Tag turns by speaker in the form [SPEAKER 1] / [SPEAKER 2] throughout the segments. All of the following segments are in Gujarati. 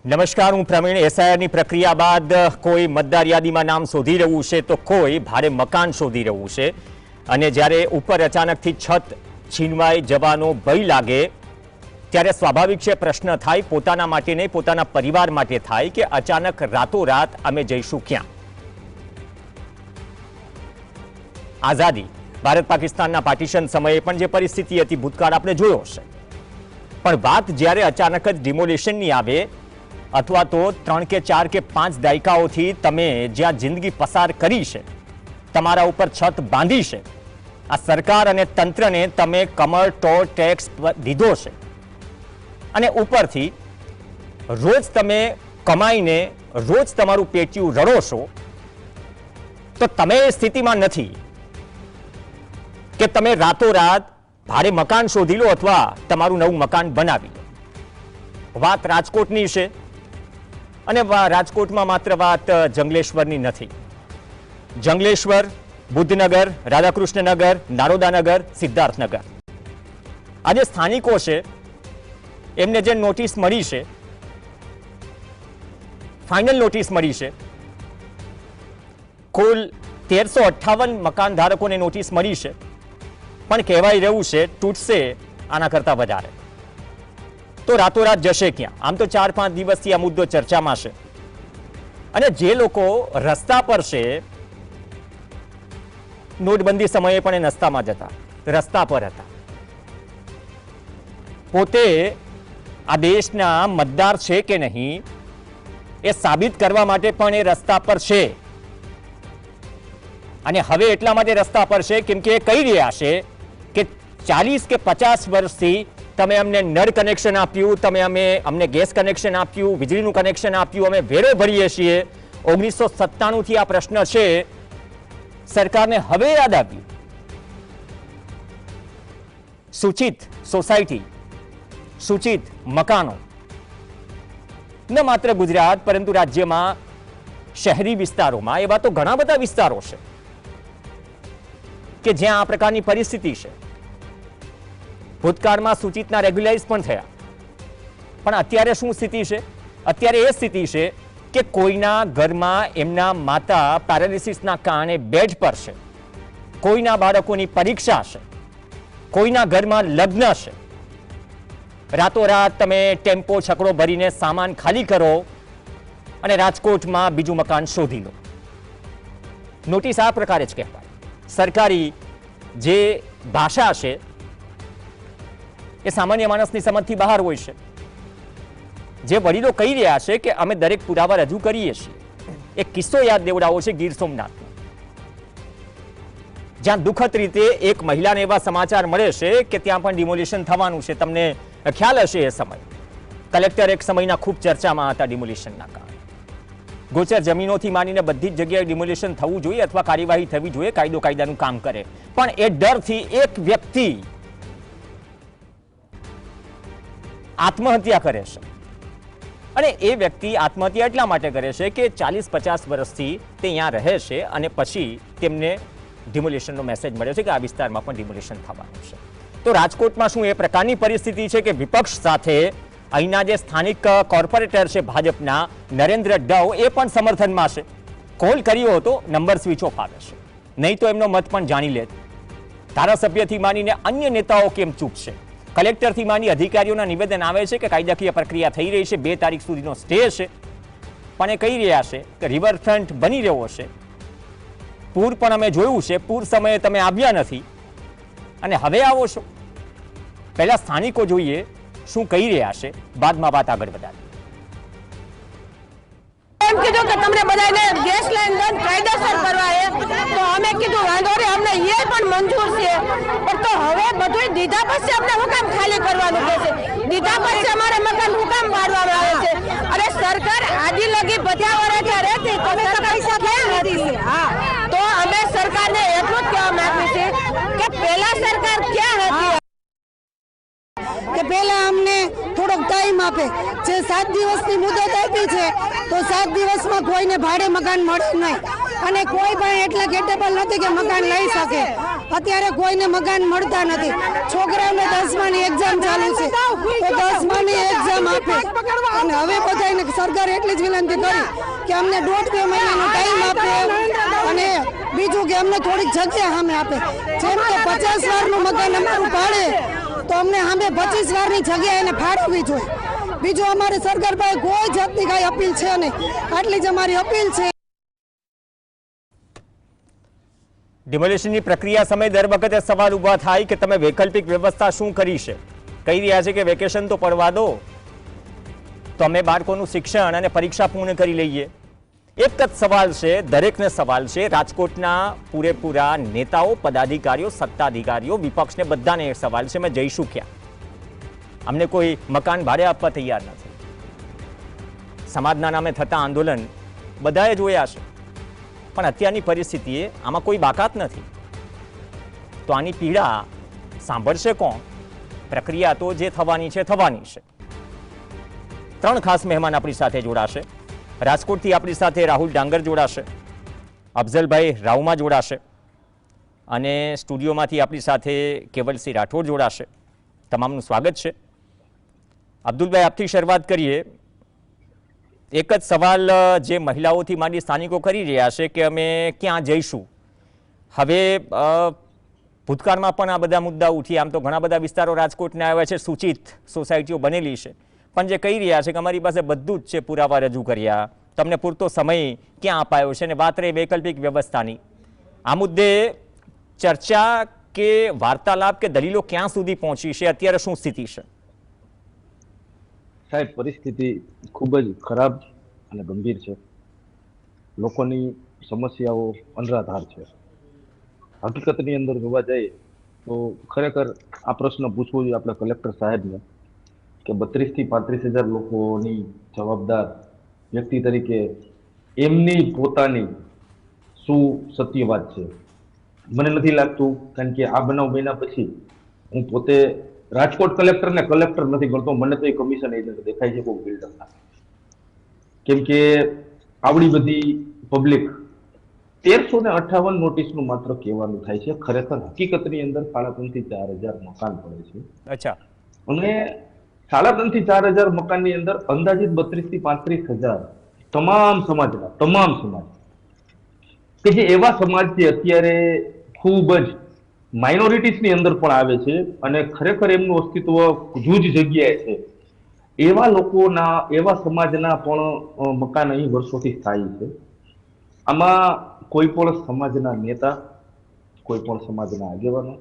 [SPEAKER 1] નમસ્કાર, હું પ્રવીણ। એસઆઈઆરની પ્રક્રિયા બાદ કોઈ મતદાર યાદીમાં નામ શોધી રહ્યું છે તો કોઈ ભાડે મકાન શોધી રહ્યું છે। અને જ્યારે ઉપર અચાનકથી છત છીનવાઈ જવાનો ભય લાગે ત્યારે સ્વાભાવિક છે પ્રશ્ન થાય, પોતાના માટે નહીં પોતાના પરિવાર માટે થાય કે અચાનક રાતોરાત અમે જઈશું ક્યાં। આઝાદી ભારત પાકિસ્તાનના પાર્ટીશન સમયે પણ જે પરિસ્થિતિ હતી ભૂતકાળ આપણે જોયો છે, પણ વાત જ્યારે અચાનક જ ડિમોલિશનની આવે અથવા તો 3 કે 4 કે 5 દાયકાઓથી તમે જ્યાં જિંદગી પસાર કરી છે, તમારા ઉપર છત બાંધી છે, આ સરકાર અને તંત્રને તમે કમર ટોળ ટેક્સ દીધો છે અને ઉપરથી રોજ તમે કમાઈને રોજ તમારું પેટીયું રડો છો, તો તમે એ સ્થિતિમાં નથી કે તમે રાતોરાત ભાડે મકાન શોધી લો અથવા તમારું નવું મકાન બનાવી લો। વાત રાજકોટની છે અને રાજકોટમાં માત્ર વાત જંગલેશ્વરની નથી। જંગલેશ્વર, બુદ્ધનગર, રાધાકૃષ્ણનગર, નારોદાનગર, સિદ્ધાર્થનગર, આ જે સ્થાનિકો છે એમને જે નોટિસ મળી છે, ફાઇનલ નોટિસ મળી છે, કુલ 1358 મકાન ધારકોને નોટિસ મળી છે, પણ કહેવાય રહ્યું છે તૂટશે આના કરતા વધારે। તો રાતોરાત જશે ક્યાં? આમ તો 4-5 દિવસથી આ મુદ્દો ચર્ચામાં છે અને જે લોકો રસ્તા પર છે, નોટબંધી સમયે પણ એ રસ્તામાં જ હતા, રસ્તા પર હતા, પોતે આ દેશના મતદાર છે કે નહીં એ સાબિત કરવા માટે પણ એ રસ્તા પર છે। અને હવે એટલા માટે રસ્તા પર છે કેમ કે એ કહી રહ્યા છે કે 40 કે 50 વર્ષથી તમે અમને નળ કનેક્શન આપ્યું, તમે અમને ગેસ કનેક્શન આપ્યું, વીજળીનું કનેક્શન આપ્યું, અમે વેરો ભરીએ છીએ। 1997 થી આ પ્રશ્ન છે, સરકારને હવે યાદ આવ્યું। સૂચિત સોસાયટી, સૂચિત મકાનો ન માત્ર ગુજરાત પરંતુ રાજ્યમાં શહેરી વિસ્તારોમાં એવા તો ઘણા બધા વિસ્તારો છે કે જ્યાં આ પ્રકારની પરિસ્થિતિ છે। ભૂતકાળમાં સૂચિતના રેગ્યુલાઇઝ પણ થયા, પણ અત્યારે શું સ્થિતિ છે? અત્યારે એ સ્થિતિ છે કે કોઈના ઘરમાં એમના માતા પેરાલિસિસના કારણે બેડ પર છે, કોઈના બાળકોની પરીક્ષા છે, કોઈના ઘરમાં લગ્ન છે, રાતોરાત તમે ટેમ્પો છકડો ભરીને સામાન ખાલી કરો અને રાજકોટમાં બીજું મકાન શોધી લો। નોટિસ આ પ્રકારે જ કહેવાય। સરકારી જે ભાષા છે એ સામાન્ય માણસની સમજથી બહાર હોય છે। જે વડીલો કહી રહ્યા છે કે અમે દરેક પુરાવા રજૂ કરીએ છીએ। એક કિસ્સો યાદ દેવડાવો છે ગીર સોમનાથનો, જ્યાં દુઃખદ રીતે એક મહિલાને એવા સમાચાર મળે છે કે ત્યાં પણ ડિમોલિશન થવાનું છે। તમને ખ્યાલ હશે એ સમય કલેક્ટર એક સમયના ખૂબ ચર્ચામાં હતા ડિમોલિશનના કારણે। ગોચર જમીનોથી માંડીને બધી જ જગ્યાએ ડિમોલિશન થવું જોઈએ અથવા કાર્યવાહી થવી જોઈએ, કાયદો કાયદાનું કામ કરે, પણ એ ડરથી એક વ્યક્તિ આત્મહત્યા કરે છે। અને એ વ્યક્તિ આત્મહત્યા એટલા માટે કરે છે કે 40-50 વર્ષથી તે અહીંયા રહે છે અને પછી તેમને ડિમોલિશનનો મેસેજ મળ્યો છે કે આ વિસ્તારમાં પણ ડિમોલિશન થવાનું છે। તો રાજકોટમાં શું એ પ્રકારની પરિસ્થિતિ છે કે વિપક્ષ સાથે અહીંના જે સ્થાનિક કોર્પોરેટર છે ભાજપના નરેન્દ્ર ડવ એ પણ સમર્થનમાં છે। કોલ કર્યો હતો, નંબર સ્વિચ ઓફ આવે છે, નહીં તો એમનો મત પણ જાણી લે। ધારાસભ્યથી માનીને અન્ય નેતાઓ કેમ ચૂપ છે? કલેક્ટરથી માંડી અધિકારીઓના નિવેદન આવે છે કે કાયદાકીય પ્રક્રિયા થઈ રહી છે, 2 તારીખ સુધીનો સ્ટે છે, પણ એ કહી રહ્યા છે કે રિવરફ્રન્ટ બની રહ્યો છે। પૂર પણ અમે જોયું છે, પૂર સમયે તમે આવ્યા નથી અને હવે આવો છો। પહેલા સ્થાનિકો જોઈએ શું કહી રહ્યા છે, બાદમાં વાત આગળ વધારીએ।
[SPEAKER 2] એમ કીધું કે તમને બધાને ગેસ લાઈન બંધ કાયદેસર કરવા છે, તો અમે કીધું વાંધો નહીં, અમને એ પણ મંજૂર છે, પણ તો હવે બધું દીધા પછી અમને હું કામ ખાલી કરવાનું કહે છે? દીધા પછી અમારે મકાન હું કામ પાડવામાં આવે છે? અરે સરકાર આદિ લગી બધા વર્ષ રહેતી તો પૈસા ક્યાં હતી? હા, તો અમે સરકારને એટલું જ કહેવા માંગીએ છીએ કે પહેલા સરકાર ક્યાં હતી
[SPEAKER 3] કે પહેલા અમને થોડોક ટાઈમ આપે। જે 7 દિવસની મુદત આપી છે તો 7 દિવસમાં કોઈને ભાડે મકાન મળે નહીં અને કોઈ પણ એટલા કેપેબલ નથી કે મકાન લઈ શકે। અત્યારે કોઈને મકાન મળતા નથી. છોકરાઓને 10માની એક્ઝામ ચાલુ છે તો 10માની એક્ઝામ આપે. અને હવે બધાને સરકાર એટલી જ વિનંતી કરી કે અમને 1.5-2 મહિનાનો ટાઈમ આપે અને બીજું કે અમને થોડીક જગ્યા સામે આપે. જેમ કે 50 વારનું મકાન અમારું પાડે તો અમને સામે 25 વારની જગ્યા એને ફાળવવી જોઈએ. બીજું અમારે સરકાર પાસે કોઈ જાતની કાંઈ અપીલ છે નહીં. આટલી જ અમારી અપીલ છે.
[SPEAKER 1] ડિમોલિશનની પ્રક્રિયા સમયે દર વખતે સવાલ ઊભા થાય કે તમે વૈકલ્પિક વ્યવસ્થા શું કરી છે. કહી રહ્યા છે કે વેકેશન તો પડવા દો, તો અમે બાળકોનું શિક્ષણ અને પરીક્ષા પૂર્ણ કરી લઈએ. એક જ સવાલ છે, દરેકને સવાલ છે. રાજકોટના પૂરેપૂરા નેતાઓ, પદાધિકારીઓ, સત્તાધિકારીઓ, વિપક્ષને બધાને એક સવાલ છે, અમે જઈશું ક્યાં? અમને કોઈ મકાન ભાડે આપવા તૈયાર નથી. સમાજના નામે થતા આંદોલન બધાએ જોયા છે, પણ અત્યારની પરિસ્થિતિએ આમાં કોઈ બાકાત નથી. તો આની પીડા સાંભળશે કોણ? પ્રક્રિયા તો જે થવાની છે થવાની છે. 3 ખાસ મહેમાન આપણી સાથે જોડાશે. રાજકોટથી આપણી સાથે રાહુલ ડાંગર જોડાશે, અફઝલભાઈ રાઉમા જોડાશે અને સ્ટુડિયોમાંથી આપણી સાથે કેવલસિંહ રાઠોડ જોડાશે. તમામનું સ્વાગત છે. અબ્દુલભાઈ, આપથી શરૂઆત કરીએ. એક જ સવાલ જે મહિલાઓથી માંડી સ્થાનિકો કરી રહ્યા છે કે અમે ક્યાં જઈશું. હવે ભૂતકાળમાં પણ આ બધા મુદ્દા ઉઠી. આમ તો ઘણા બધા વિસ્તારો રાજકોટને આવ્યા છે, સૂચિત સોસાયટીઓ બનેલી છે, પણ જે કહી રહ્યા છે કે અમારી પાસે બધું જ છે, પુરાવા રજૂ કર્યા, તમને પૂરતો સમય ક્યાં અપાયો છે, અને વાત રહી વૈકલ્પિક વ્યવસ્થાની. આ મુદ્દે ચર્ચા કે વાર્તાલાપ કે દલીલો ક્યાં સુધી પહોંચી છે? અત્યારે શું સ્થિતિ છે?
[SPEAKER 4] સાહેબ, પરિસ્થિતિ ખૂબ જ ખરાબ અને ગંભીર છે. લોકોની સમસ્યાઓ અનરાધાર છે. હકીકતની અંદર જોવા જઈએ તો ખરેખર આ પ્રશ્ન પૂછવો જોઈએ આપણે કલેક્ટર સાહેબને કે 32 થી 35 હજાર લોકોની જવાબદાર વ્યક્તિ તરીકે એમની પોતાની શું સત્ય વાત છે? મને નથી લાગતું, કારણ કે આ બનાવ બન્યા પછી હું પોતે રાજકોટ કલેક્ટરને કલેક્ટર નથી ગણતો. મને તો એ કમિશન એજન્ટ દેખાય છે કોઈ બિલ્ડરના. કેમ કે આવડી બધી પબ્લિક 1358 નોટિસનું માત્ર કહેવાનું થાય છે. ખરેખર હકીકતની અંદર 3.5 થી 4,000 મકાન પડે છે.
[SPEAKER 1] અચ્છા.
[SPEAKER 4] અને 3.5 થી 4,000 મકાનની અંદર અંદાજિત 32 થી 35 હજાર તમામ સમાજ કે જે એવા સમાજ છે અત્યારે ખૂબ જ માઇનોરિટીઝની અંદર પણ આવે છે અને ખરેખર એમનું અસ્તિત્વ જૂજ જગ્યાએ છે. એવા લોકોના, એવા સમાજના પણ મકાન અહીં વર્ષોથી સ્થાયી છે. આમાં કોઈ પણ સમાજના નેતા, કોઈ પણ સમાજના આગેવાનો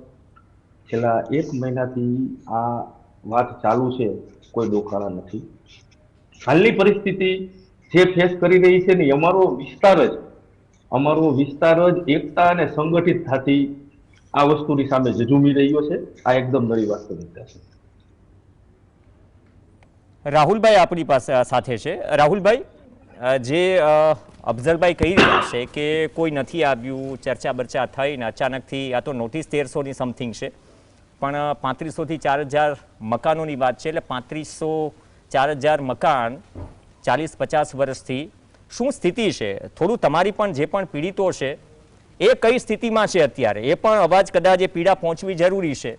[SPEAKER 4] છેલ્લા 1 મહિનાથી આ વાત ચાલુ છે, કોઈ ડોકાળા નથી. હાલની પરિસ્થિતિ જે ફેસ કરી રહી છે ને, અમારો વિસ્તાર જ એકતા અને સંગઠિત થતી આ વસ્તુની સામે ઝઝૂમી રહ્યો છે. આ એકદમ નવી વાસ્તવિકતા છે.
[SPEAKER 1] રાહુલભાઈ આપણી પાસે સાથે છે. રાહુલભાઈ, જે અફઝલભાઈ કહી રહ્યા છે કે કોઈ નથી આવ્યું, ચર્ચા બર્ચા થઈને અચાનકથી, આ તો નોટિસ 1300ની સમથિંગ છે, પણ 3500 થી 4,000 મકાનોની વાત છે, એટલે 3500-4,000 મકાન 40-50 વર્ષથી શું સ્થિતિ છે? થોડું તમારી પણ જે પણ પીડિતો છે એ કઈ સ્થિતિમાં છે અત્યારે, એ પણ અવાજ કદાચ એ પીડા પહોંચવી જરૂરી છે.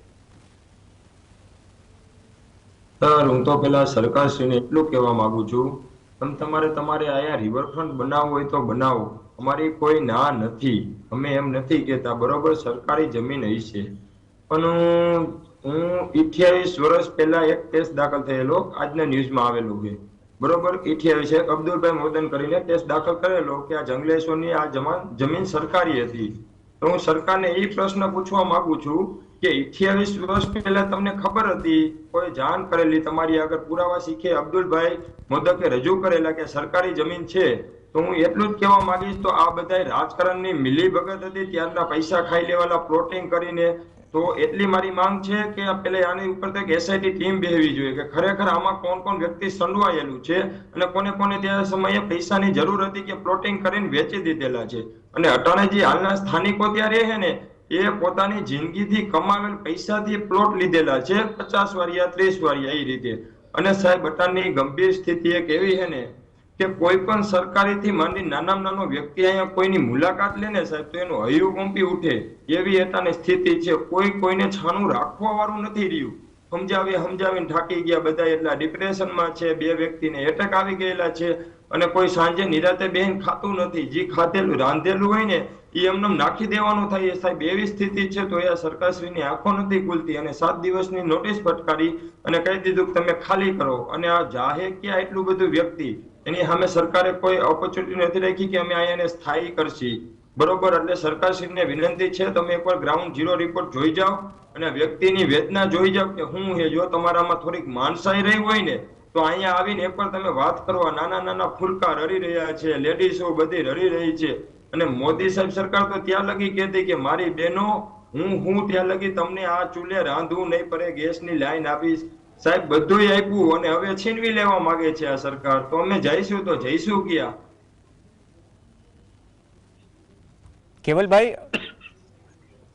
[SPEAKER 5] સર, હું તો પેલા સરકારશ્રીને એટલું કહેવા માંગુ છું, તમારે અહીંયા રિવરફ્રન્ટ બનાવવું હોય તો બનાવો, અમારી કોઈ ના નથી. અમે એમ નથી કહેતા, બરોબર, સરકારી જમીન હશે. પણ હું 28 વર્ષ પહેલા એક કેસ દાખલ થયેલો, આજના ન્યૂઝમાં આવેલું છે, બરોબર. 28 અબ્દુલભાઈ મોદન કરીને કેસ દાખલ કરેલો કે આ જંગલેશ્વરની આ જમીન સરકારી હતી. તો હું સરકારને એ પ્રશ્ન પૂછવા માંગુ છું કે 28 વર્ષ પહેલા તમને ખબર હતી, કોઈ જાણ કરેલી, તમારી આગળ પુરાવા શીખે અબ્દુલભાઈ મોદકે રજૂ કરેલા કે સરકારી જમીન છે, તો હું એટલું જ કહેવા માંગીશ, તો આ બધા રાજકારણની મિલીભગત હતી, ત્યારના પૈસા ખાઈ લેવાલા પ્લોટિંગ કરીને. તો એટલી મારી માંગ છે કે પેલા આની ઉપર તો એક એસઆઈટી ટીમ બેહવી જોઈએ કે ખરેખર આમાં કોણ કોણ વ્યક્તિ સંડવાયેલું છે અને કોને કોને ત્યાં સમયે પૈસાની જરૂર હતી કે પ્લોટિંગ કરીને વેચી દીધેલા છે. અને અટાણે જે હાલના સ્થાનિકો ત્યાં રહે છે ને, એ પોતાની જિંદગીથી કમાવેલ પૈસાથી પ્લોટ લીધેલા છે, 50 વારિયા 30 વારિયા એ રીતે. અને સાહેબ, અટાણની ગંભીર સ્થિતિ એક એવી છે ને કે કોઈ પણ સરકારીથી માંડી નાનામાં નાનો વ્યક્તિ અહીંયા કોઈની મુલાકાત લે ને સાહેબ તો એનું હૈયું કંપી ઉઠે એવી અત્યારની સ્થિતિ છે. કોઈને છાનું રાખવા વાળું નથી રહ્યું. સમજાવીને થાકી ગયા બધા, એટલા ડિપ્રેશનમાં છે. 2 વ્યક્તિને એટેક આવી ગયેલા છે અને કોઈ સાંજે નિરાતે બેહીને ખાતું નથી. જે ખાધેલું રાંધેલું હોય ને એ એમને નાખી દેવાનું થાય સાહેબ, એવી સ્થિતિ છે. તો એ સરકારશ્રીની આંખો નથી ખુલતી અને 7 દિવસની નોટિસ ફટકારી અને કહી દીધું કે તમે ખાલી કરો. અને આ જાહે ક્યાં એટલું બધું વ્યક્તિ, એની સામે સરકારે કોઈ ઓપોર્ચ્યુનિટી નથી રાખી કે અમે અહીંયા સ્થાયી કરશી. બરોબર, એટલે સરકારશ્રીને વિનંતી છે તમે એકવાર ગ્રાઉન્ડ ઝીરો રિપોર્ટ જોઈ જાઓ અને વ્યક્તિની વેદના જોઈ જાઓ કે હું છે. જો તમારામાં થોડીક માણસાઈ રહી હોય ને તો અહીંયા આવીને એકવાર તમે વાત કરવા. નાના ફૂલકા રડી રહ્યા છે, લેડીઝો બધી રડી રહી છે. અને મોદી સાહેબ સરકાર તો ત્યાં લગી કહેતી કે મારી બહેનો હું ત્યાં લગી તમને આ ચૂલે રાંધવું નહીં પડે, ગેસની લાઈન આપીશ. સાહેબ બધું આપ્યું અને હવે છીનવી લેવા માંગે છે આ સરકાર. તો અમે જઈશું તો જઈશું ક્યાં?
[SPEAKER 1] કેવલભાઈ,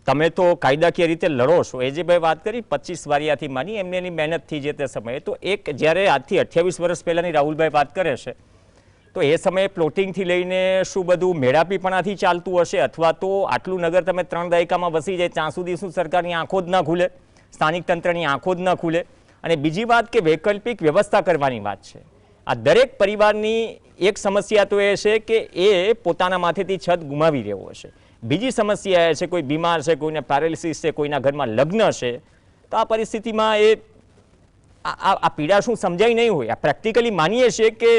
[SPEAKER 1] તમે તો કાયદાકીય રીતે લડો છો. એ જે ભાઈ વાત કરી 25 વારિયાથી માની એમની મહેનતથી જે તે સમયે, તો એક જ્યારે આજથી 28 વર્ષ પહેલાની રાહુલભાઈ વાત કરે છે તો એ સમયે પ્લોટિંગથી લઈને શું બધું મેળાપીપણાથી ચાલતું હશે, અથવા તો આટલું નગર તમે 3 દાયકામાં વસી જાય ત્યાં સુધી શું સરકારની આંખો જ ના ખુલે, સ્થાનિક તંત્રની આંખો જ ના ખુલે? અને બીજી વાત કે વૈકલ્પિક વ્યવસ્થા કરવાની વાત છે. આ દરેક પરિવારની એક સમસ્યા તો એ છે કે એ પોતાના માથેથી છત ગુમાવી રહ્યો હશે. બીજી સમસ્યા એ છે કોઈ બીમાર છે, કોઈને પેરાલિસિસ છે, કોઈના ઘરમાં લગ્ન છે. તો આ પરિસ્થિતિમાં એ આ પીડા શું સમજાય નહીં હોય? આ પ્રેક્ટિકલી માનીએ છીએ કે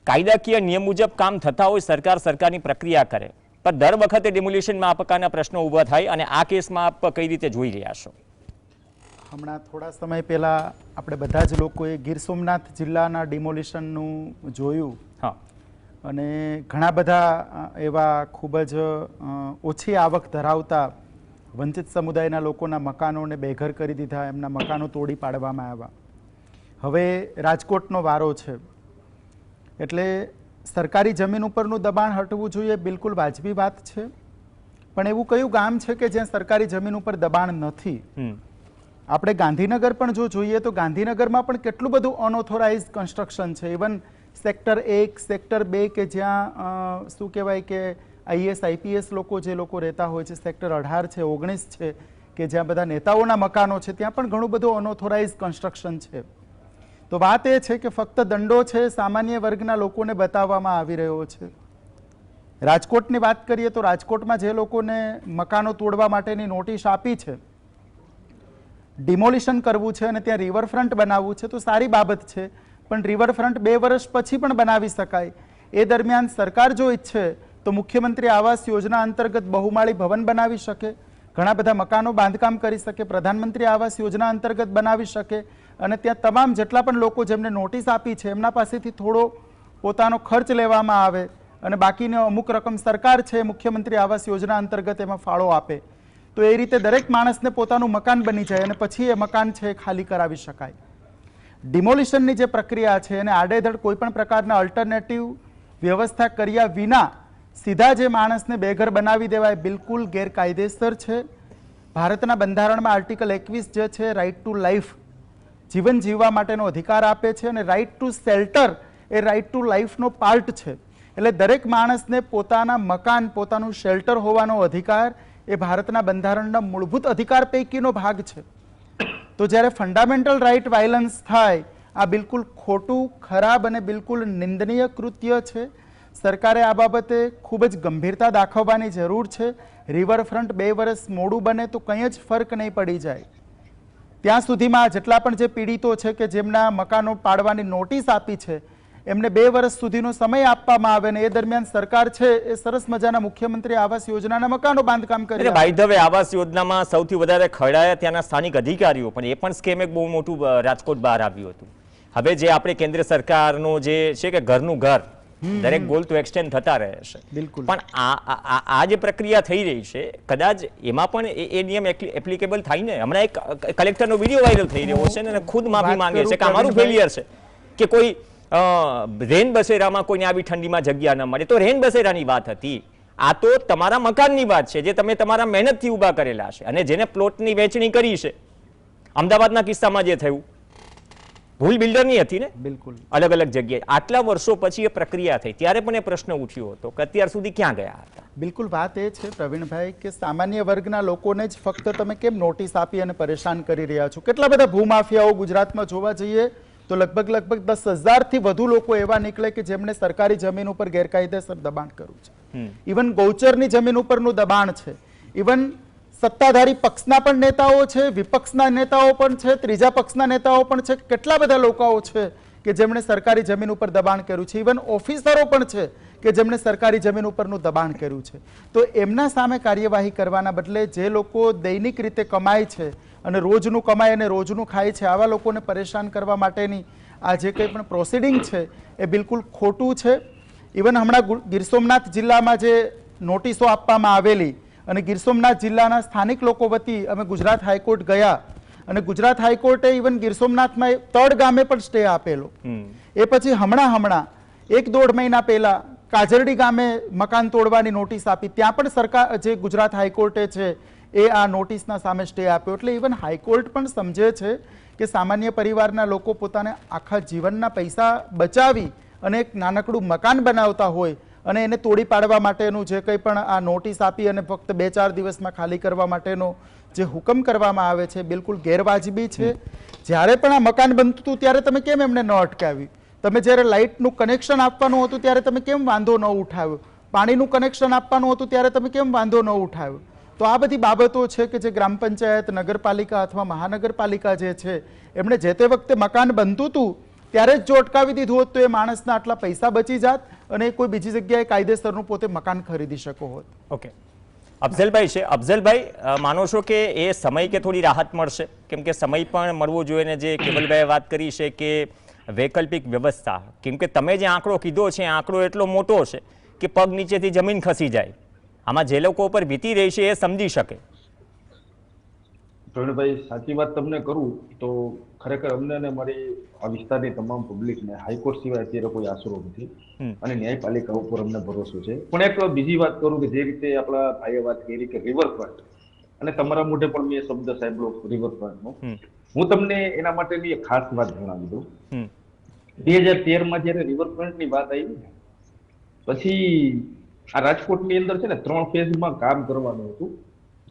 [SPEAKER 1] કાયદાકીય નિયમ મુજબ કામ થતા હોય, સરકારની પ્રક્રિયા કરે, પણ દર વખતે ડિમોલિશનમાં આ પ્રકારના પ્રશ્નો ઊભા થાય. અને આ કેસમાં આપ કઈ રીતે જોઈ રહ્યા છો?
[SPEAKER 6] હમણાં થોડા સમય પહેલાં આપણે બધા જ લોકોએ ગીર સોમનાથ જિલ્લાના ડિમોલિશનનું જોયું.
[SPEAKER 1] હા,
[SPEAKER 6] અને ઘણા બધા એવા ખૂબ જ ઓછી આવક ધરાવતા વંચિત સમુદાયના લોકોના મકાનોને બેઘર કરી દીધા, એમના મકાનો તોડી પાડવામાં આવ્યા. હવે રાજકોટનો વારો છે, એટલે સરકારી જમીન ઉપરનું દબાણ હટવું જોઈએ, બિલકુલ વાજબી વાત છે. પણ એવું કયું ગામ છે કે જ્યાં સરકારી જમીન ઉપર દબાણ નથી? આપણે ગાંધીનગર પણ જો જોઈએ તો ગાંધીનગરમાં પણ કેટલું બધું અનઓથોરાઇઝ કન્સ્ટ્રક્શન છે. ઇવન સેક્ટર 1, સેક્ટર 2 કે જ્યાં શું કહેવાય કે IAS IPS લોકો જે લોકો રહેતા હોય છે, સેક્ટર 18 છે, 19 છે કે જ્યાં બધા નેતાઓના મકાનો છે, ત્યાં પણ ઘણું બધું અનઓથોરાઇઝ કન્સ્ટ્રક્શન છે. તો વાત એ છે કે ફક્ત દંડો છે સામાન્ય વર્ગના લોકોને બતાવવામાં આવી રહ્યો છે. રાજકોટની વાત કરીએ તો રાજકોટમાં જે લોકોને મકાનો તોડવા માટેની નોટિસ આપી છે, ડિમોલિશન કરવું છે અને ત્યાં રિવરફ્રન્ટ બનાવવું છે તો સારી બાબત છે, પણ રિવરફ્રન્ટ 2 વર્ષ પછી પણ બનાવી શકાય. એ દરમિયાન સરકાર જો ઈચ્છે તો મુખ્યમંત્રી આવાસ યોજના અંતર્ગત બહુમાળી ભવન બનાવી શકે, ઘણા બધા મકાનો બાંધકામ કરી શકે, પ્રધાનમંત્રી આવાસ યોજના અંતર્ગત બનાવી શકે અને ત્યાં તમામ જેટલા પણ લોકો જેમને નોટિસ આપી છે એમના પાસેથી થોડો પોતાનો ખર્ચ લેવામાં આવે અને બાકીની અમુક રકમ સરકાર છે મુખ્યમંત્રી આવાસ યોજના અંતર્ગત એમાં ફાળો આપે. તો એ રીતે દરેક માણસને પોતાનું મકાન બની જાય અને પછી એ મકાન છે ખાલી કરાવી શકાય. ડિમોલિશનની જે પ્રક્રિયા છે એને આડેધડ કોઈ પણ પ્રકારના અલ્ટરનેટિવ વ્યવસ્થા કર્યા વિના સીધા જે માણસને બેઘર બનાવી દેવાય બિલકુલ ગેરકાયદેસર છે. ભારતના બંધારણમાં આર્ટિકલ 21 જે છે રાઇટ ટુ લાઈફ, જીવન જીવવા માટેનો અધિકાર આપે છે અને રાઇટ ટુ શેલ્ટર એ રાઇટ ટુ લાઈફનો પાર્ટ છે. એટલે દરેક માણસને પોતાના મકાન, પોતાનું શેલ્ટર હોવાનો અધિકાર એ ભારતના બંધારણના મૂળભૂત અધિકાર પૈકીનો ભાગ છે. તો જ્યારે ફંડામેન્ટલ રાઇટ વાયલન્સ થાય, આ બિલકુલ ખોટું, ખરાબ અને બિલકુલ નિંદનીય કૃત્ય છે. સરકારે આ બાબતે ખૂબ જ ગંભીરતા દાખવવાની જરૂર છે. રિવરફ્રન્ટ 2 વર્ષ મોડું બને તો કંઈ જ ફરક નહીં પડી જાય. ત્યાં સુધીમાં જેટલા પણ જે પીડિતો છે કે જેમના મકાનો પાડવાની નોટિસ આપી છે એમને 2 વર્ષ સુધીનો સમય આપવામાં આવે ને એ દરમિયાન સરકાર છે એ સરસ મજાના મુખ્યમંત્રી આવાસ યોજનાના મકાનો બાંધકામ કરે.
[SPEAKER 1] બાય ધ વે, આવાસ યોજનામાં સૌથી વધારે ખરડાયા ત્યાંના સ્થાનિક અધિકારીઓ, પણ એ પણ સ્કેમ એક બહુ મોટું રાજકોટ બહાર આવ્યું હતું. હવે જે આપણે કેન્દ્ર સરકારનો જે છે કે ઘરનું ઘર, દરેક ગોલ તો એક્સટેન્ડ થતા રહે છે.
[SPEAKER 6] બિલકુલ.
[SPEAKER 1] પણ આ જે પ્રક્રિયા થઈ રહી છે, કદાચ એમાં પણ એ નિયમ એપ્લિકેબલ થાય ને. હમણાં એક કલેક્ટરનો વિડીયો વાયરલ થઈ રહ્યો છે ને ખુદ માફી માંગે છે કે અમારું ફેલિયર છે કે કોઈ રેન બસેરામાં કોઈને આવી ઠંડીમાં જગ્યા ન મળે. તો રેન બસેરાની વાત હતી, આ તો તમારા મકાનની વાત છે જે તમે તમારા મહેનતથી ઊભા કરેલા છે અને જેને પ્લોટની વેચણી કરી છે. અમદાવાદના કિસ્સામાં જે થયું ભૂલ બિલ્ડરની હતી ને
[SPEAKER 6] બિલકુલ.
[SPEAKER 1] અલગ અલગ જગ્યાએ. આટલા વર્ષો પછી એ પ્રક્રિયા થઈ ત્યારે પણ એ પ્રશ્ન ઉઠ્યો હતો કે અત્યાર સુધી ક્યાં ગયા હતા.
[SPEAKER 6] બિલકુલ વાત એ છે પ્રવીણભાઈ કે સામાન્ય વર્ગના લોકોને જ ફક્ત તમે કેમ નોટિસ આપી અને પરેશાન કરી રહ્યા છો. કેટલા બધા ભૂમાફિયાઓ ગુજરાતમાં જોવા જઈએ તો લગભગ 10,000થી વધુ લોકો એવા નીકળે કે જેમણે સરકારી જમીન ઉપર ગેરકાયદેસર દબાણ કર્યું છે. ઇવન ગૌચરની જમીન ઉપરનું દબાણ છે. ઇવન સત્તાધારી પક્ષના પણ નેતાઓ છે, વિપક્ષના નેતાઓ પણ છે, ત્રીજા પક્ષના નેતાઓ પણ છે. કેટલા બધા લોકો છે કે જેમણે સરકારી જમીન ઉપર દબાણ કર્યું છે. ઇવન ઓફિસરો પણ છે કે જેમણે સરકારી જમીન ઉપરનું દબાણ કર્યું છે. તો એમના સામે કાર્યવાહી કરવાના બદલે જે લોકો દૈનિક રીતે કમાય છે અને રોજનું કમાય અને રોજનું ખાય છે આવા લોકોને પરેશાન કરવા માટેની આ જે કંઈ પણ પ્રોસિડિંગ છે એ બિલકુલ ખોટું છે. ઇવન હમણાં ગીર સોમનાથ જિલ્લામાં જે નોટિસો આપવામાં આવેલી અને ગીર સોમનાથ જિલ્લાના સ્થાનિક લોકો વતી અમે ગુજરાત હાઈકોર્ટ ગયા અને ગુજરાત હાઈકોર્ટે ઇવન ગીર સોમનાથમાં તળ ગામે પણ સ્ટે આપેલો. એ પછી હમણાં 1-1.5 મહિના પહેલા કાજરડી ગામે મકાન તોડવાની નોટિસ આપી. ત્યાં પણ સરકાર જે ગુજરાત હાઈકોર્ટે છે એ આ નોટિસના સામે સ્ટે આપ્યો. એટલે ઇવન હાઈકોર્ટ પણ સમજે છે કે સામાન્ય પરિવારના લોકો પોતાને આખા જીવનના પૈસા બચાવી અને એક નાનકડું મકાન બનાવતા હોય અને એને તોડી પાડવા માટેનું જે કંઈ પણ આ નોટિસ આપી અને ફક્ત 2-4 દિવસમાં ખાલી કરવા માટેનો જે હુકમ કરવામાં આવે છે બિલકુલ ગેરવાજબી છે. જ્યારે પણ આ મકાન બનતું હતું ત્યારે તમે કેમ એમને ન અટકાવ્યું? તમે જ્યારે લાઇટનું કનેક્શન આપવાનું હતું ત્યારે તમે કેમ વાંધો ન ઉઠાવ્યો? પાણીનું કનેક્શન આપવાનું હતું ત્યારે તમે કેમ વાંધો ન ઉઠાવ્યો? તો આ બધી બાબતો છે કે જે ગ્રામ પંચાયત, નગરપાલિકા અથવા મહાનગરપાલિકા જે છે એમણે જે તે વખતે મકાન બનતું હતું ત્યારે જ જો અટકાવી દીધું હોત તો એ માણસના આટલા પૈસા બચી જાત અને કોઈ બીજી જગ્યાએ કાયદેસરનું પોતે મકાન ખરીદી શકો હોત.
[SPEAKER 1] ઓકે, અફઝલભાઈ છે. અફઝલભાઈ, માનો છો કે એ સમય કે થોડી રાહત મળશે? કેમ કે સમય પણ મળવો જોઈએ ને જે કેવલભાઈએ વાત કરી છે કે વૈકલ્પિક વ્યવસ્થા, કેમ કે તમે જે આંકડો કીધો છે આંકડો એટલો મોટો છે કે પગ નીચેથી જમીન ખસી જાય. આમાં જે લોકો ઉપર વીતી રહી છે એ સમજી શકે.
[SPEAKER 4] પ્રવીણભાઈ, સાચી વાત તમને કરું તો ખરેખર અમને અને મારી આ વિસ્તારની તમામ પબ્લિકને હાઈકોર્ટ સિવાય અત્યારે કોઈ આશરો નથી અને ન્યાયપાલિકા ઉપર અમને ભરોસો છે. પણ એક બીજી વાત કરું કે જે રીતે આપણા ભાઈએ વાત કરી કે રિવરફ્રન્ટ, અને તમારા મોઢે પણ મેં શબ્દ સાંભળ્યો રિવરફ્રન્ટનો, હું તમને એના માટેની એક ખાસ વાત જણાવી દઉં. 2013માં જયારે રિવરફ્રન્ટની વાત આવી પછી આ રાજકોટની અંદર છે ને 3 ફેઝમાં કામ કરવાનું હતું.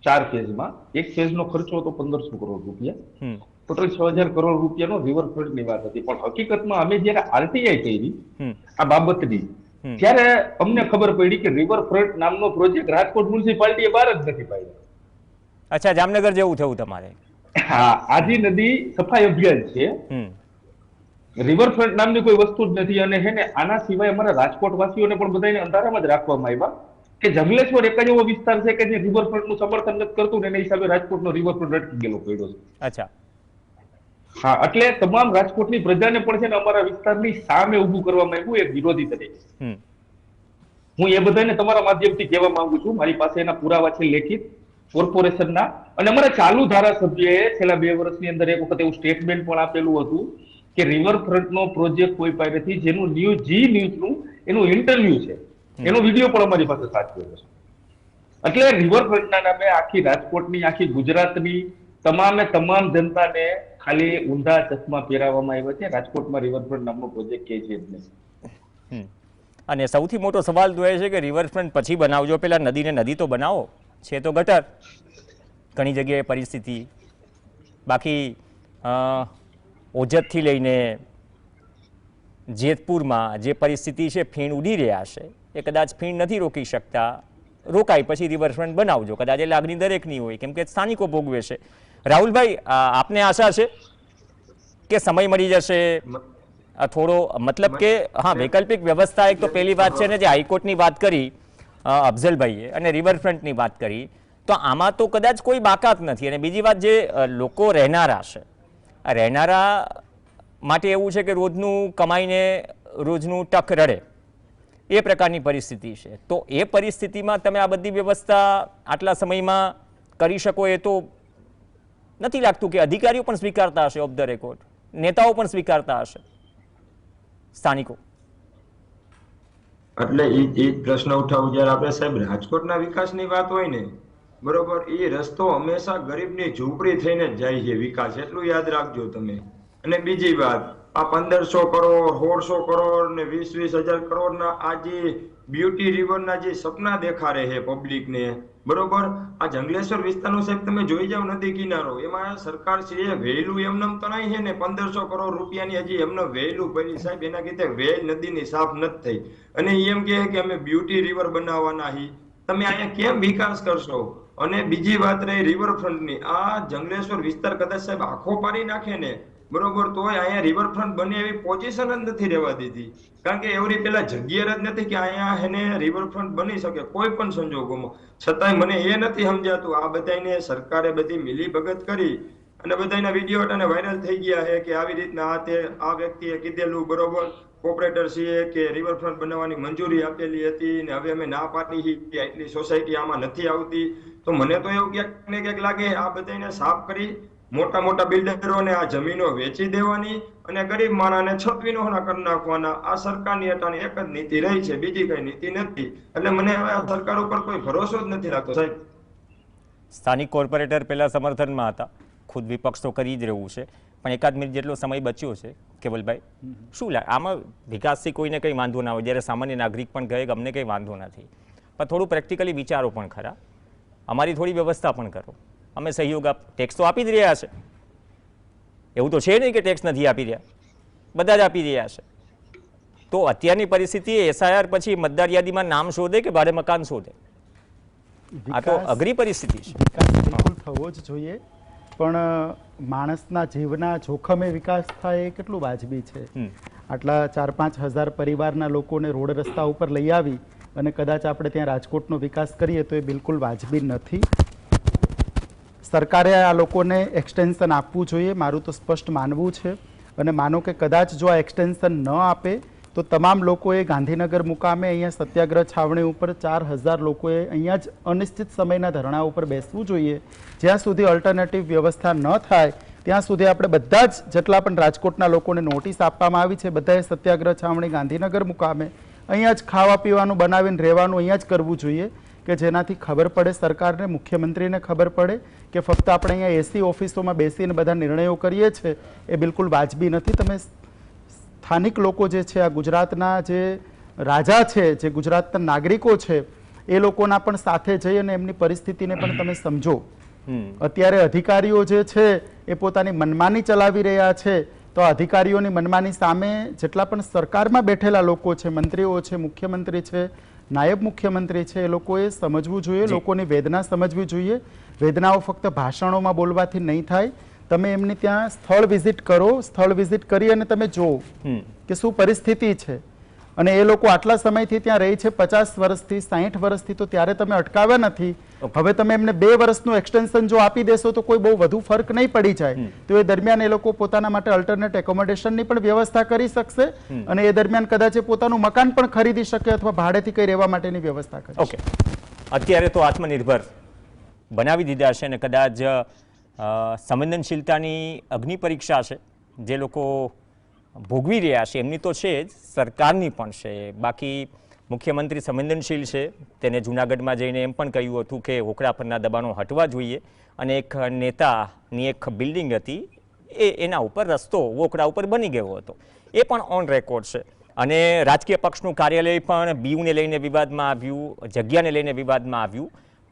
[SPEAKER 4] 4 ફેઝમાં. એક ફેઝનો ખર્ચો હતો 1500 કરોડ રૂપિયા. ટોટલ 6000 કરોડ રૂપિયાનો રિવરફ્રન્ટની વાત હતી. પણ હકીકતમાં અમે જયારે આરટીઆઈ કરી આ બાબતની ત્યારે અમને ખબર પડી કે રિવરફ્રન્ટ નામનો પ્રોજેક્ટ રાજકોટ મ્યુનિસિપાલિટીએ બહાર જ નથી પાડ્યો.
[SPEAKER 1] અચ્છા, જામનગર જેવું થયું તમારે?
[SPEAKER 4] હા, આજી નદી સફાઈ અભિયાન છે. રિવરફ્રન્ટ નામની કોઈ વસ્તુ જ નથી. અને હે ને આના સિવાય અમારા રાજકોટ વાસીઓને પણ બધાને અંધારામાં જ રાખવામાં આવ્યા કે જંગલેશ્વર એક જ એવો વિસ્તાર છે કે જે રિવરફ્રન્ટનું સમર્થન નથી કરતું ને એના હિસાબે રાજકોટનો રિવરફ્રન્ટ અટકી ગયેલો પડ્યો છે.
[SPEAKER 1] અચ્છા.
[SPEAKER 4] હા, એટલે તમામ રાજકોટની પ્રજાને પણ છે ને અમારા વિસ્તારની સામે ઊભું કરવામાં આવ્યું એક વિરોધી તરીકે. હું એ બધાને તમારા માધ્યમથી કહેવા માંગુ છું, મારી પાસે એના પુરાવા છે લેખિત કોર્પોરેશનના. અને અમારા ચાલુ ધારાસભ્યએ છેલ્લા 2 વર્ષની અંદર એક વખત એવું સ્ટેટમેન્ટ પણ આપેલું હતું કે રિવરફ્રન્ટનો પ્રોજેક્ટ કોઈ પાસે નથી, જેનું ન્યૂઝનું એનું ઇન્ટરવ્યુ છે, એનો વિડીયો પણ અમારી પાસે સાચવેલો છે. એટલે રિવરફ્રન્ટના નામે આખી રાજકોટની, આખી ગુજરાતની તમામ જનતાને ખાલી ઊંધા ચશ્મા પહેરાવવામાં આવ્યા છે. રાજકોટમાં રિવરફ્રન્ટ નામનો પ્રોજેક્ટ કે છે જ નહીં.
[SPEAKER 1] અને સૌથી મોટો સવાલ તો એ છે કે રિવરફ્રન્ટ પછી બનાવજો, પેલા નદીને નદી તો બનાવો, છે તો ગટર ઘણી જગ્યાએ પરિસ્થિતિ. બાકી ઓજતથી લઈને જેતપુરમાં જે પરિસ્થિતિ છે, ફીણ ઉડી રહ્યા છે, એ કદાચ ફીણ નથી રોકી શકતા. રોકાય પછી રિવરફ્રન્ટ બનાવજો, કદાચ એ લાગણી દરેકની હોય કેમ કે સ્થાનિકો ભોગવે છે. રાહુલભાઈ, આપને આશા છે કે સમય મળી જશે થોડો? મતલબ કે હા, વૈકલ્પિક વ્યવસ્થા એક તો પહેલી વાત છે ને, જે હાઈકોર્ટની વાત કરી અફઝલભાઈએ અને રિવરફ્રન્ટની વાત કરી, તો આમાં તો કદાચ કોઈ બાકાત નથી. અને બીજી વાત, જે લોકો રહેનારા છે, રહેનારા માટે એવું છે કે રોજનું કમાઈને રોજનું ટક રડે એ પ્રકારની પરિસ્થિતિ છે. તો એ પરિસ્થિતિમાં તમે આ બધી વ્યવસ્થા આટલા સમયમાં કરી શકો એ તો નથી લાગતું કે અધિકારીઓ પણ સ્વીકારતા હશે, ઓફ ધ રેકોર્ડ નેતાઓ પણ સ્વીકારતા હશે, સ્થાનિકો.
[SPEAKER 5] એટલે એ પ્રશ્ન ઉઠાવું જ્યારે આપણે સાહેબ રાજકોટના વિકાસની વાત હોય ને, બરોબર, એ રસ્તો હંમેશા ગરીબની ઝૂંપડી થઈને જ જાય છે વિકાસ, એટલું યાદ રાખજો તમે. અને બીજી વાત આ 1500 કરોડ 1600 કરોડ ને 20,000 કરોડના આ જે બ્યુટી રિવરના જે સપના દેખાડે છે પબ્લિકને, બરોબર. આ જંગલેશ્વર વિસ્તારનું સાહેબ તમે જોઈ જાવ નદી કિનારો, એમાં સરકાર છે વહેલું એમનેમ તણાઈ છે ને 1500 કરોડ રૂપિયાની હજી એમને વહેલું પડી સાહેબ. એના કીધે વેલ નદીની સાફ નથી થઈ અને એમ કહે કે અમે બ્યુટી રિવર બનાવવાના હી. તમે અહીંયા કેમ વિકાસ કરશો? અને બીજી વાત રહી રિવરફ્રન્ટની, આ જંગલેશ્વર વિસ્તાર કદાચ સાહેબ આખો પાડી નાખે ને, બરોબર, તોય અહીંયા રિવરફ્રન્ટ બને એવી પોઝિશન જ નથી રહેવા દીધી. કારણ કે એવડી પેલા જગ્યા જ નથી કે અહીંયા એને રિવરફ્રન્ટ બની શકે કોઈ પણ સંજોગોમાં. છતાંય મને એ નથી સમજાતું, આ બધાને સરકારે બધી મિલી ભગત કરી અને બધાના વિડીયો અને વાયરલ થઈ ગયા છે કે આવી રીતના આ વ્યક્તિએ કીધેલું, બરોબર, કોર્પોરેટર છે કે રિવરફ્રન્ટ બનાવવાની મંજૂરી આપેલી હતી ને હવે અમે ના પાડી કે એટલી સોસાયટી આમાં નથી આવતી. તો મને તો એવું ક્યાંક ને ક્યાંક લાગે આ બધાને સાફ કરી મોટા મોટા બિલ્ડરોને આ જમીનો વેચી દેવાની અને ગરીબ માણસને છતવીનોના કરી નાખવાના. આ સરકારની અટાણી એક જ નીતિ રહી છે, બીજી કઈ નીતિ નથી. એટલે મને હવે આ સરકાર ઉપર કોઈ ભરોસો જ નથી લાગતો સાહેબ.
[SPEAKER 1] સ્થાનિક કોર્પોરેટર પહેલા સમર્થનમાં હતા, ખુદ વિપક્ષ તો કરી જ રહ્યું છે, પણ એકાદ મિનિટ જેટલો સમય બચ્યો છે. કેવલભાઈ, શું લાગે આમાં વિકાસથી કોઈને કંઈ વાંધો ના હોય, જ્યારે સામાન્ય નાગરિક પણ કહે કે અમને કંઈ વાંધો નથી, પણ થોડું પ્રેક્ટિકલી વિચારો પણ ખરા, અમારી થોડી વ્યવસ્થા પણ કરો. અમે સહયોગ ટેક્સ તો આપી જ રહ્યા છે, એવું તો છે નહીં કે ટેક્સ નથી આપી રહ્યા, બધા જ આપી રહ્યા છે. તો અત્યારની પરિસ્થિતિ SIR પછી મતદાર યાદીમાં નામ શોધે કે ભાડે મકાન શોધે? આ તો અઘરી પરિસ્થિતિ છે.
[SPEAKER 6] વિકાસ બિલકુલ થવો જ જોઈએ, પણ માણસના જીવના જોખમે વિકાસ થાય એ કેટલું વાજબી છે? આટલા 4-5 હજાર પરિવારના લોકોને રોડ રસ્તા ઉપર લઈ આવી અને કદાચ આપણે ત્યાં રાજકોટનો વિકાસ કરીએ તો એ બિલકુલ વાજબી નથી. સરકારે આ લોકોને એક્સટેન્શન આપવું જોઈએ, મારું તો સ્પષ્ટ માનવું છે. અને માનો કે કદાચ જો આ એક્સટેન્શન ન આપે તો તમામ લોકોએ ગાંધીનગર મુકામે અહીંયા સત્યાગ્રહ છાવણી ઉપર 4000 લોકોએ અહીંયા જ અનિશ્ચિત સમયના ધરણા ઉપર બેસવું જોઈએ. જ્યાં સુધી અલ્ટરનેટિવ વ્યવસ્થા ન થાય ત્યાં સુધી આપણે બધા જ જેટલા પણ રાજકોટના લોકોને નોટિસ આપવામાં આવી છે, બધાએ સત્યાગ્રહ છાવણી ગાંધીનગર મુકામે અહીંયા જ ખાવા પીવાનું બનાવીને રહેવાનું અહીંયા જ કરવું જોઈએ, કે જેનાથી ખબર પડે સરકારને, મુખ્યમંત્રીને ખબર પડે કે ફક્ત આપણે અહીંયા એસી ઓફિસોમાં બેસીને બધા નિર્ણયો કરીએ છીએ એ બિલકુલ વાજબી નથી. તમે સ્થાનિક લોકો જે છે, આ ગુજરાતના જે રાજા છે, જે ગુજરાતના નાગરિકો છે, એ લોકોના પણ સાથે જઈ અને એમની પરિસ્થિતિને પણ તમે સમજો. અત્યારે અધિકારીઓ જે છે એ પોતાની મનમાની ચલાવી રહ્યા છે, તો અધિકારીઓની મનમાની સામે જેટલા પણ સરકારમાં બેઠેલા લોકો છે, મંત્રીઓ છે, મુખ્યમંત્રી છે, નાયબ મુખ્યમંત્રી છે, એ લોકોએ સમજવું જોઈએ, લોકોની વેદના સમજવી જોઈએ. વેદનાઓ ફક્ત ભાષણોમાં બોલવાથી નહીં થાય. તમે એમની ત્યાં સ્થળ વિઝિટ કરો, સ્થળ વિઝિટ કરી અને તમે જુઓ કે શું પરિસ્થિતિ છે. અને એ લોકો આટલા સમયથી ત્યાં રહી છે, 50 વર્ષથી 60 વર્ષથી, તો ત્યારે તમે અટકાવ્યા નથી. હવે તમે એમને 2 વર્ષનું એક્સટેન્શન જો આપી દેશો તો કોઈ બહુ વધુ ફરક નહીં પડી જાય. તો એ દરમિયાન એ લોકો પોતાના માટે અલ્ટરનેટ એકોમોડેશનની પણ વ્યવસ્થા કરી શકશે અને એ દરમિયાન કદાચ એ પોતાનું મકાન પણ ખરીદી શકે અથવા ભાડેથી કંઈ રહેવા માટેની વ્યવસ્થા કરી શકે.
[SPEAKER 1] અત્યારે તો આત્મનિર્ભર બનાવી દીધા છે અને કદાચ સંવેદનશીલતાની અગ્નિ પરીક્ષા છે જે લોકો ભોગવી રહ્યા છે, એમની તો છે જ, સરકારની પણ છે. બાકી મુખ્યમંત્રી સંવેદનશીલ છે, તેને જૂનાગઢમાં જઈને એમ પણ કહ્યું હતું કે હોકળા પરના દબાણો હટવા જોઈએ અને એક નેતાની એક બિલ્ડિંગ હતી એના ઉપર રસ્તો વોકડા ઉપર બની ગયો હતો, એ પણ ઓન રેકોર્ડ છે. અને રાજકીય પક્ષનું કાર્યાલય પણ બીયુને લઈને વિવાદમાં આવ્યું, જગ્યાને લઈને વિવાદમાં આવ્યું.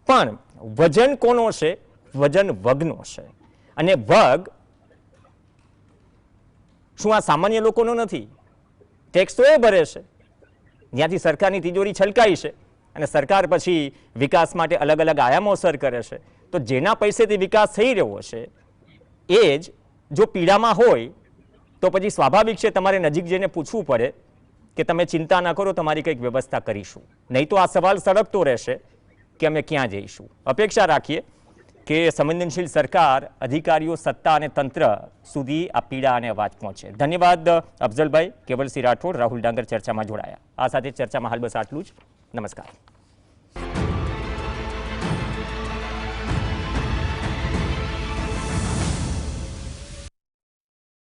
[SPEAKER 1] પણ વજન કોનો છે? વજન વગનો છે. અને વગ શું આ સામાન્ય લોકોનો નથી? ટેક્સ તો એ ભરે છે, જ્યાંથી સરકારની તિજોરી છલકાઈ છે અને સરકાર પછી વિકાસ માટે અલગ અલગ આયામો અસર કરે છે. તો જેના પૈસેથી વિકાસ થઈ રહ્યો છે એ જ જો પીડામાં હોય તો પછી સ્વાભાવિક છે તમારે નજીક જઈને પૂછવું પડે કે તમે ચિંતા ન કરો, તમારી કંઈક વ્યવસ્થા કરીશું. નહીં તો આ સવાલ સળગતો રહેશે કે અમે ક્યાં જઈશું. અપેક્ષા રાખીએ કે સંવેદનશીલ સરકાર, અધિકારીઓ, સત્તા અને તંત્ર સુધી આ પીડા અને અવાજ પહોંચે. ધન્યવાદ અફઝલભાઈ, કેવલસિંહ રાઠોડ, રાહુલ ડાંગર ચર્ચામાં જોડાયા. આ સાથે ચર્ચામાં હાલ બસ આટલું જ. નમસ્કાર.